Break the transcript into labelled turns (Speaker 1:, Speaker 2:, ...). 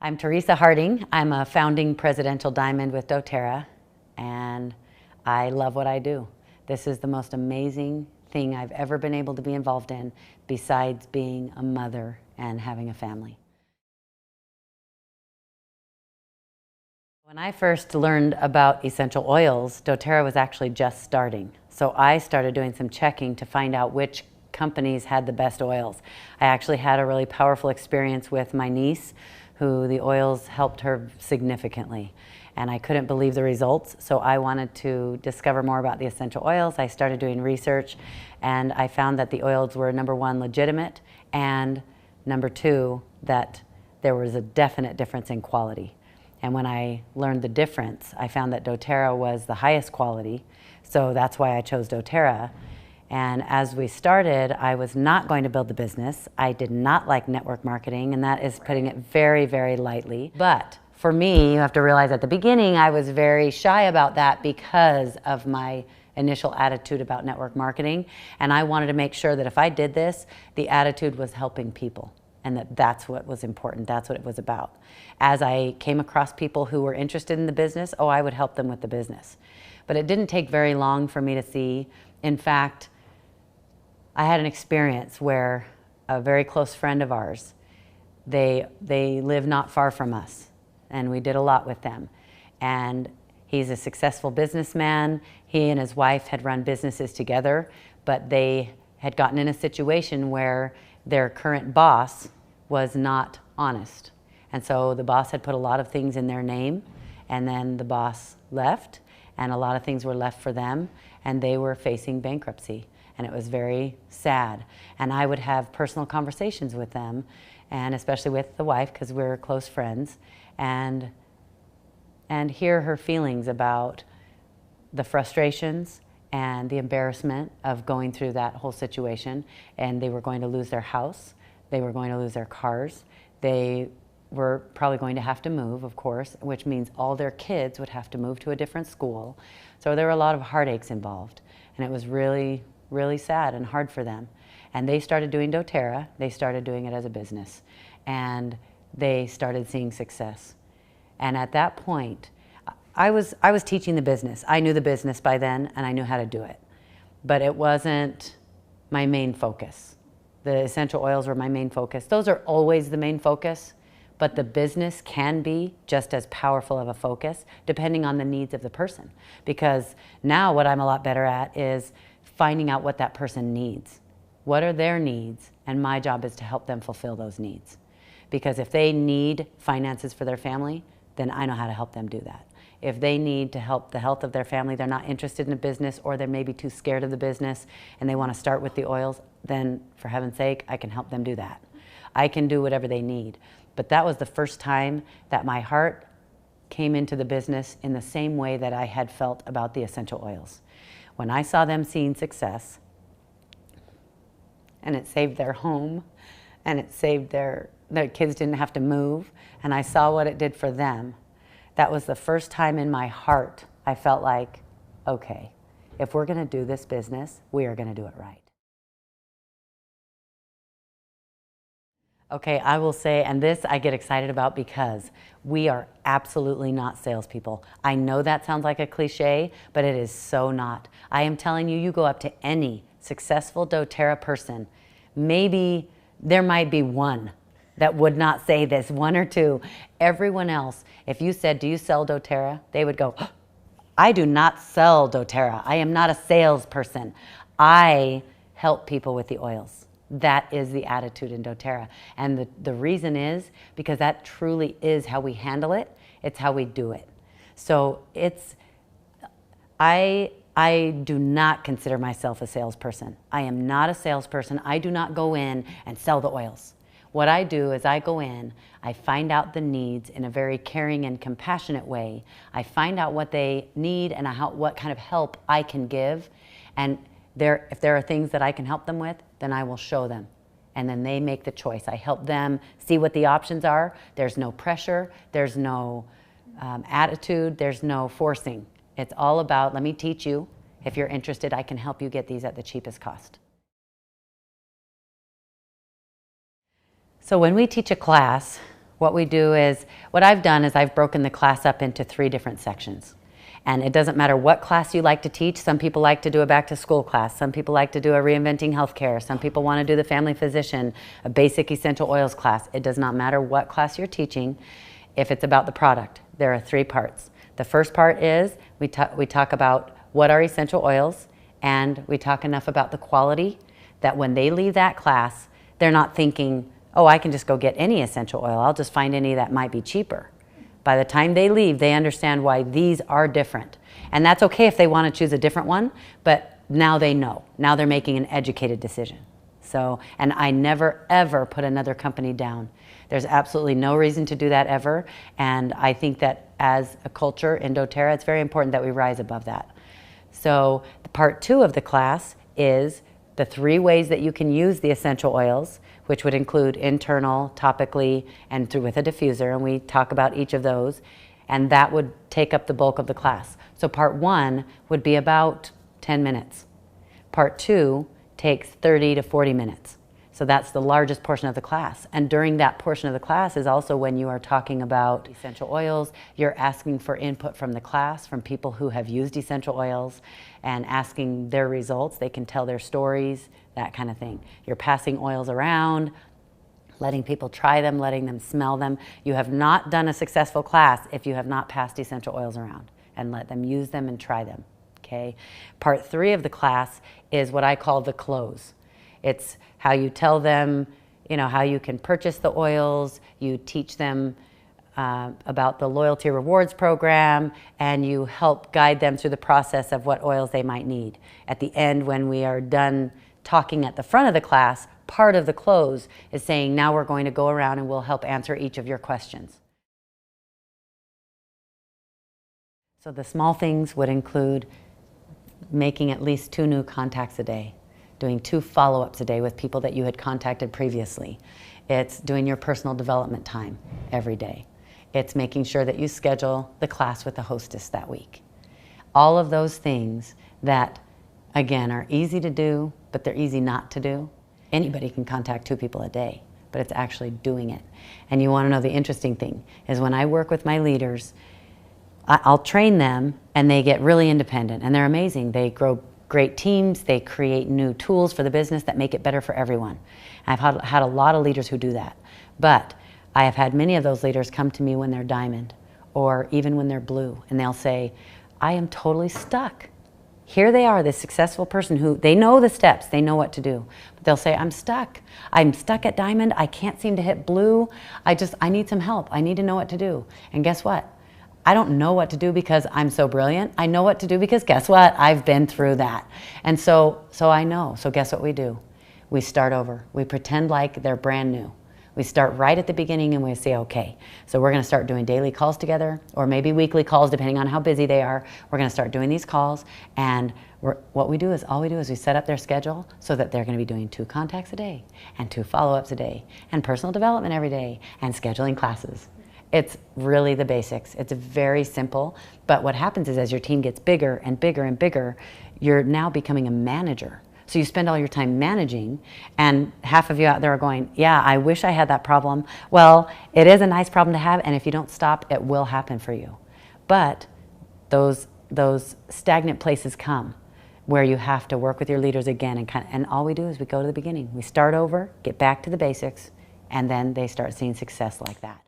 Speaker 1: I'm Teresa Harding. I'm a founding presidential diamond with doTERRA, and I love what I do. This is the most amazing thing I've ever been able to be involved in, besides being a mother and having a family. When I first learned about essential oils, doTERRA was actually just starting. So I started doing some checking to find out which companies had the best oils. I actually had a really powerful experience with my niece, who the oils helped her significantly. And I couldn't believe the results, so I wanted to discover more about the essential oils. I started doing research, and I found that the oils were, number one, legitimate, and number two, that there was a definite difference in quality. And when I learned the difference, I found that doTERRA was the highest quality, so that's why I chose doTERRA. And as we started, I was not going to build the business. I did not like network marketing, and that is putting it very, very lightly. But for me, you have to realize at the beginning, I was very shy about that because of my initial attitude about network marketing. And I wanted to make sure that if I did this, the attitude was helping people, and that's what was important. That's what it was about. As I came across people who were interested in the business, I would help them with the business. But it didn't take very long for me to see. In fact, I had an experience where a very close friend of ours, they live not far from us, and we did a lot with them. And he's a successful businessman. He and his wife had run businesses together, but they had gotten in a situation where their current boss was not honest. And so the boss had put a lot of things in their name, and then the boss left, and a lot of things were left for them, and they were facing bankruptcy. And it was very sad. And I would have personal conversations with them, and especially with the wife, because we're close friends, and hear her feelings about the frustrations and the embarrassment of going through that whole situation. And they were going to lose their house. They were going to lose their cars. They were probably going to have to move, of course, which means all their kids would have to move to a different school. So there were a lot of heartaches involved. And it was really, really sad and hard for them. And they started doing doTERRA. They started doing it as a business. And they started seeing success. And at that point, I was teaching the business. I knew the business by then, and I knew how to do it. But it wasn't my main focus. The essential oils were my main focus. Those are always the main focus, but the business can be just as powerful of a focus depending on the needs of the person. Because now what I'm a lot better at is finding out what that person needs. What are their needs? And my job is to help them fulfill those needs. Because if they need finances for their family, then I know how to help them do that. If they need to help the health of their family, they're not interested in a business, or they're maybe too scared of the business and they want to start with the oils, then for heaven's sake, I can help them do that. I can do whatever they need. But that was the first time that my heart came into the business in the same way that I had felt about the essential oils. When I saw them seeing success, and it saved their home, and it saved their kids didn't have to move, and I saw what it did for them, that was the first time in my heart I felt like, okay, if we're going to do this business, we are going to do it right. Okay, I will say, and this I get excited about because we are absolutely not salespeople. I know that sounds like a cliche, but it is so not. I am telling you, you go up to any successful doTERRA person, maybe there might be one that would not say this, one or two. Everyone else, if you said, do you sell doTERRA? They would go, I do not sell doTERRA. I am not a salesperson. I help people with the oils. That is the attitude in doTERRA. And the reason is because that truly is how we handle it. It's how we do it. So I do not consider myself a salesperson. I am not a salesperson. I do not go in and sell the oils. What I do is I go in, I find out the needs in a very caring and compassionate way. I find out what they need and what kind of help I can give. And if there are things that I can help them with, then I will show them. And then they make the choice. I help them see what the options are. There's no pressure. There's no attitude. There's no forcing. It's all about, let me teach you. If you're interested, I can help you get these at the cheapest cost. So when we teach a class, What we do is, what I've done is I've broken the class up into 3 different sections. And it doesn't matter what class you like to teach. Some people like to do a back to school class. Some people like to do a reinventing healthcare. Some people want to do the family physician, a basic essential oils class. It does not matter what class you're teaching if it's about the product. There are 3 parts. The first part is we talk about what are essential oils, and we talk enough about the quality that when they leave that class, they're not thinking, oh, I can just go get any essential oil. I'll just find any that might be cheaper. By the time they leave, they understand why these are different. And that's okay if they want to choose a different one, but now they know. Now they're making an educated decision. So, and I never, ever put another company down. There's absolutely no reason to do that ever. And I think that as a culture in doTERRA, it's very important that we rise above that. So part 2 of the class is the 3 ways that you can use the essential oils, which would include internal, topically, and with a diffuser, and we talk about each of those, and that would take up the bulk of the class. So part 1 would be about 10 minutes. Part 2 takes 30 to 40 minutes. So that's the largest portion of the class. And during that portion of the class is also when you are talking about essential oils. You're asking for input from the class, from people who have used essential oils, and asking their results. They can tell their stories, that kind of thing. You're passing oils around, letting people try them, letting them smell them. You have not done a successful class if you have not passed essential oils around and let them use them and try them. Okay? Part 3 of the class is what I call the close. It's how you tell them, you know, how you can purchase the oils. You teach them about the loyalty rewards program, and you help guide them through the process of what oils they might need. At the end, when we are done talking at the front of the class, part of the close is saying, now we're going to go around and we'll help answer each of your questions. So the small things would include making at least 2 new contacts a day, doing 2 follow-ups a day with people that you had contacted previously. It's doing your personal development time every day. It's making sure that you schedule the class with the hostess that week. All of those things that, again, are easy to do, but they're easy not to do. Anybody can contact 2 people a day, but it's actually doing it. And you want to know the interesting thing is when I work with my leaders, I'll train them and they get really independent and they're amazing. They grow great teams, they create new tools for the business that make it better for everyone. I've had a lot of leaders who do that, but I have had many of those leaders come to me when they're diamond or even when they're blue, and they'll say, I am totally stuck. Here they are, this successful person who, they know the steps, they know what to do, but they'll say, I'm stuck at diamond, I can't seem to hit blue, I need some help, I need to know what to do. And guess what? I don't know what to do because I'm so brilliant. I know what to do because guess what? I've been through that. And so I know. So guess what we do? We start over. We pretend like they're brand new. We start right at the beginning and we say, okay, so we're going to start doing daily calls together or maybe weekly calls depending on how busy they are. We're going to start doing these calls, and all we do is we set up their schedule so that they're going to be doing 2 contacts a day and 2 follow-ups a day and personal development every day and scheduling classes. It's really the basics. It's very simple, but what happens is as your team gets bigger and bigger and bigger, you're now becoming a manager. So you spend all your time managing, and half of you out there are going, yeah, I wish I had that problem. Well, it is a nice problem to have, and if you don't stop, it will happen for you. But those stagnant places come where you have to work with your leaders again, and all we do is we go to the beginning. We start over, get back to the basics, and then they start seeing success like that.